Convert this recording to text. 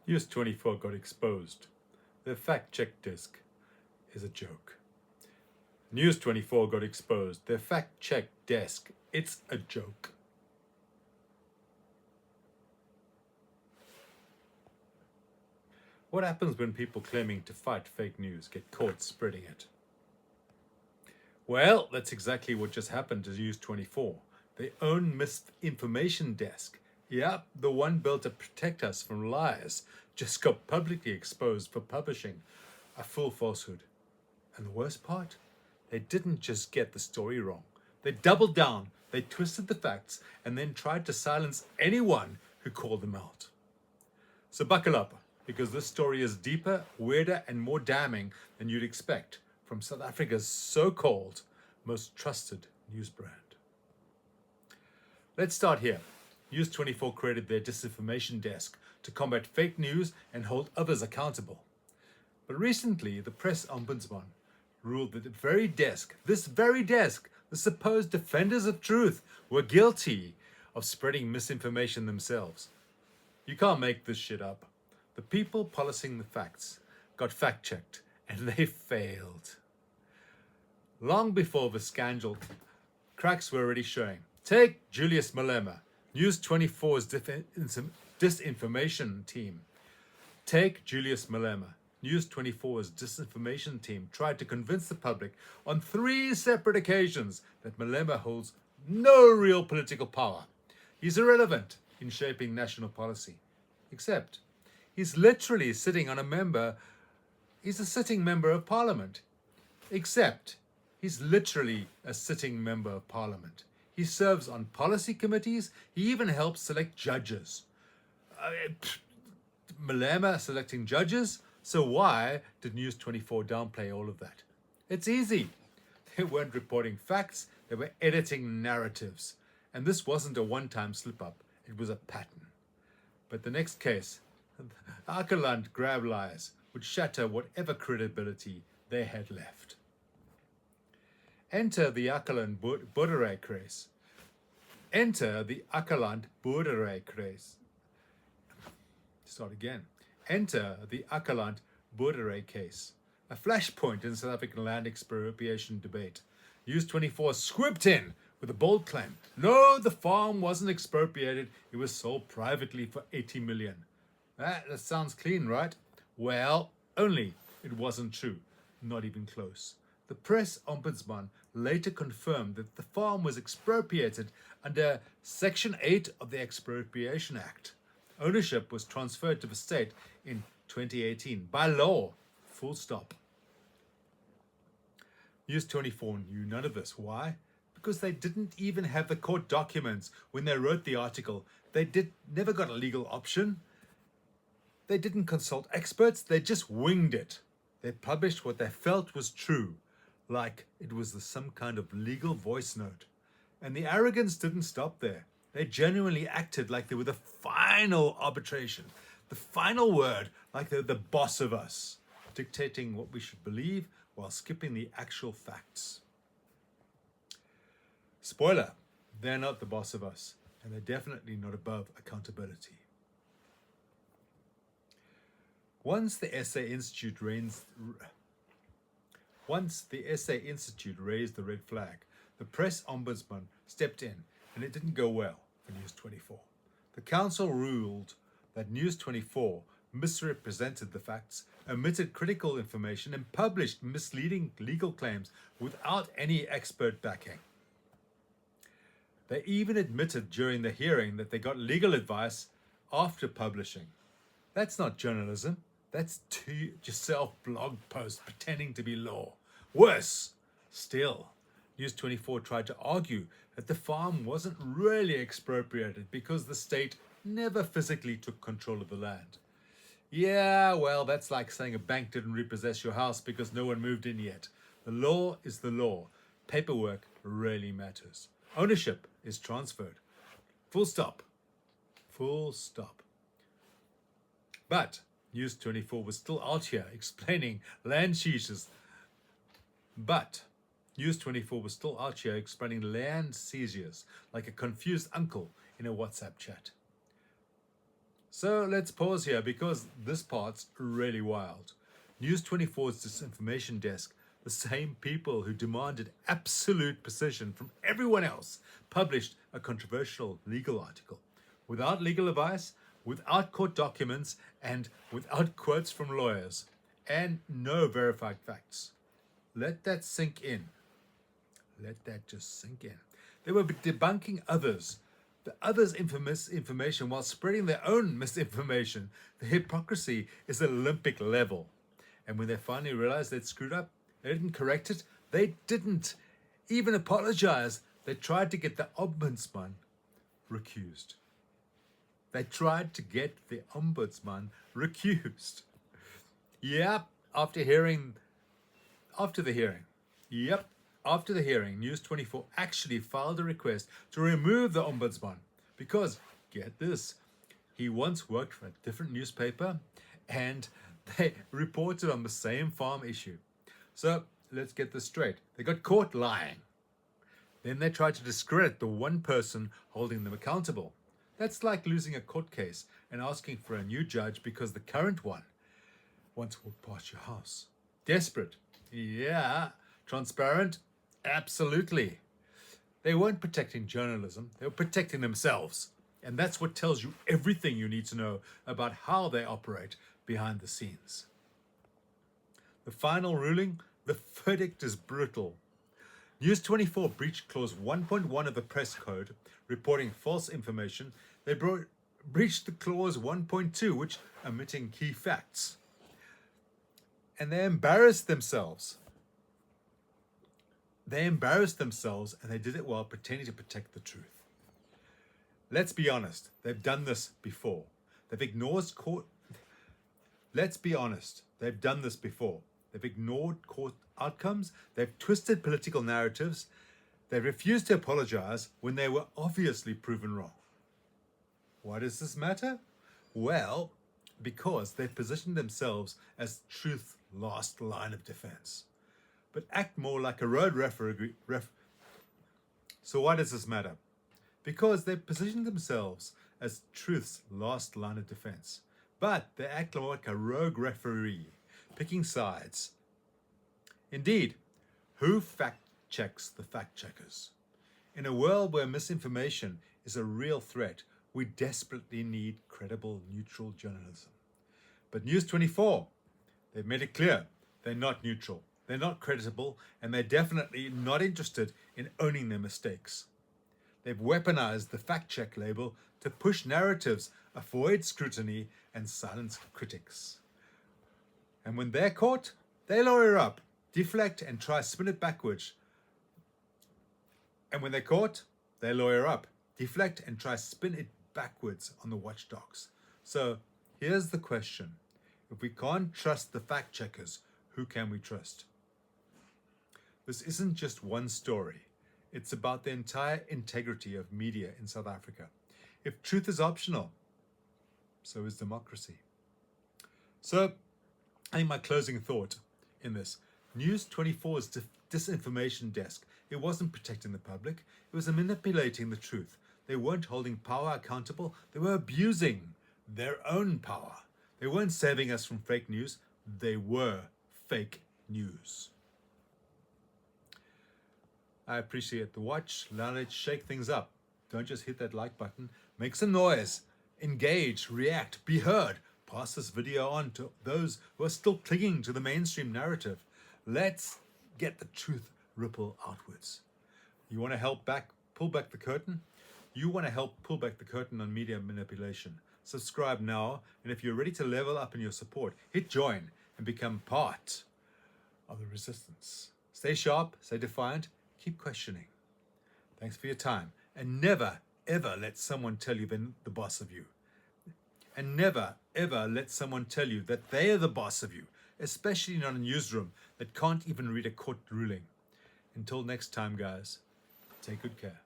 News 24 got exposed. Their fact-check disc is a joke. News 24 got exposed. Their fact-check desk, it's a joke. What happens when people claiming to fight fake news get caught spreading it? Well, that's exactly what just happened to News 24. Their own misinformation desk, yep, the one built to protect us from lies, just got publicly exposed for publishing a full falsehood. And the worst part? They didn't just get the story wrong. They doubled down, they twisted the facts, and then tried to silence anyone who called them out. So buckle up, because this story is deeper, weirder, and more damning than you'd expect from South Africa's so-called most trusted news brand. Let's start here. News 24 created their disinformation desk to combat fake news and hold others accountable. But recently, the press ombudsman ruled that this very desk, the supposed defenders of truth, were guilty of spreading misinformation themselves. You can't make this shit up. The people policing the facts got fact-checked, and they failed. Long before the scandal, cracks were already showing. Take Julius Malema, News 24's disinformation team. Take Julius Malema. News 24's disinformation team tried to convince the public on 3 separate occasions that Malema holds no real political power. He's irrelevant in shaping national policy. Except, he's literally sitting on he's a sitting member of parliament. Except, he's literally a sitting member of parliament. He serves on policy committees. He even helps select judges. Malema selecting judges? So why did News 24 downplay all of that? It's easy. They weren't reporting facts, they were editing narratives. And this wasn't a one-time slip-up, it was a pattern. But the next case, Akaland grab lies, would shatter whatever credibility they had left. Enter the Akaland Boerdery craze. Enter the Akaland Boerdery craze. Start again. Enter the Akaland Boerdery case, a flashpoint in South African land expropriation debate. News 24 swooped in with a bold claim. No, the farm wasn't expropriated. It was sold privately for 80 million. That sounds clean, right? Well, only it wasn't true. Not even close. The press ombudsman later confirmed that the farm was expropriated under Section 8 of the Expropriation Act. Ownership was transferred to the state in 2018 by law. Full stop. News 24 knew none of this. Why? Because they didn't even have the court documents when they wrote the article. They never got a legal option. They didn't consult experts. They just winged it. They published what they felt was true, like it was some kind of legal voice note. And the arrogance didn't stop there. They genuinely acted like they were the final arbitration, the final word, like they're the boss of us, dictating what we should believe while skipping the actual facts. Spoiler, they're not the boss of us, and they're definitely not above accountability. Once the SA Institute raised the red flag, the press ombudsman stepped in, and it didn't go well for News 24. The council ruled that News 24 misrepresented the facts, omitted critical information, and published misleading legal claims without any expert backing. They even admitted during the hearing that they got legal advice after publishing. That's not journalism. That's to-yourself blog post pretending to be law. Worse still, News 24 tried to argue that the farm wasn't really expropriated because the state never physically took control of the land. Yeah, well, that's like saying a bank didn't repossess your house because no one moved in yet. The law is the law. Paperwork really matters. Ownership is transferred. Full stop. Full stop. But News 24 was still out here explaining land seizures. like a confused uncle in a WhatsApp chat. So let's pause here because this part's really wild. News 24's disinformation desk, the same people who demanded absolute precision from everyone else, published a controversial legal article. Without legal advice, without court documents, and without quotes from lawyers, and no verified facts. Let that sink in. Let that just sink in. They were debunking the others' infamous information while spreading their own misinformation. The hypocrisy is Olympic level. And when they finally realized they'd screwed up, they didn't correct it. They didn't even apologize. They tried to get the ombudsman recused. They tried to get the ombudsman recused. Yep, after the hearing. Yep, after the hearing, News 24 actually filed a request to remove the ombudsman because, get this, he once worked for a different newspaper and they reported on the same farm issue. So let's get this straight. They got caught lying. Then they tried to discredit the one person holding them accountable. That's like losing a court case and asking for a new judge because the current one once walked past your house. Desperate. Yeah. Transparent. Absolutely. They weren't protecting journalism. They were protecting themselves. And that's what tells you everything you need to know about how they operate behind the scenes. The final ruling, the verdict is brutal. News 24 breached clause 1.1 of the press code, reporting false information. They breached the clause 1.2, which omitting key facts. And they embarrassed themselves. And they did it while pretending to protect the truth. Let's be honest, they've done this before. They've ignored court outcomes, they've twisted political narratives, they refused to apologize when they were obviously proven wrong. Why does this matter? Well, because they've positioned themselves as truth's last line of defense, but act more like a road referee. So why does this matter? Because they've positioned themselves as truth's last line of defense, but they act like a rogue referee, picking sides. Indeed, who fact checks the fact checkers? In a world where misinformation is a real threat, we desperately need credible, neutral journalism. But News 24, they've made it clear they're not neutral, they're not credible, and they're definitely not interested in owning their mistakes. They've weaponized the fact check label to push narratives, avoid scrutiny, and silence critics. And when they're caught, they lawyer up, deflect, and try to spin it backwards. And when they're caught, they lawyer up, deflect, and try to spin it backwards on the watchdogs. So here's the question. If we can't trust the fact checkers, who can we trust? This isn't just one story. It's about the entire integrity of media in South Africa. If truth is optional, so is democracy. So I think my closing thought in this, News 24's disinformation desk, it wasn't protecting the public, it was manipulating the truth. They weren't holding power accountable, they were abusing their own power. They weren't saving us from fake news, they were fake news. I appreciate the watch. Now let's shake things up. Don't just hit that like button. Make some noise. Engage, react, be heard. Pass this video on to those who are still clinging to the mainstream narrative. Let's get the truth ripple outwards. You want to help pull back the curtain? You want to help pull back the curtain on media manipulation. Subscribe now, and if you're ready to level up in your support, hit join and become part of the resistance. Stay sharp, stay defiant, keep questioning. Thanks for your time, and never, ever let someone tell you they're the boss of you. And never, ever let someone tell you that they are the boss of you, especially not a newsroom that can't even read a court ruling. Until next time, guys, take good care.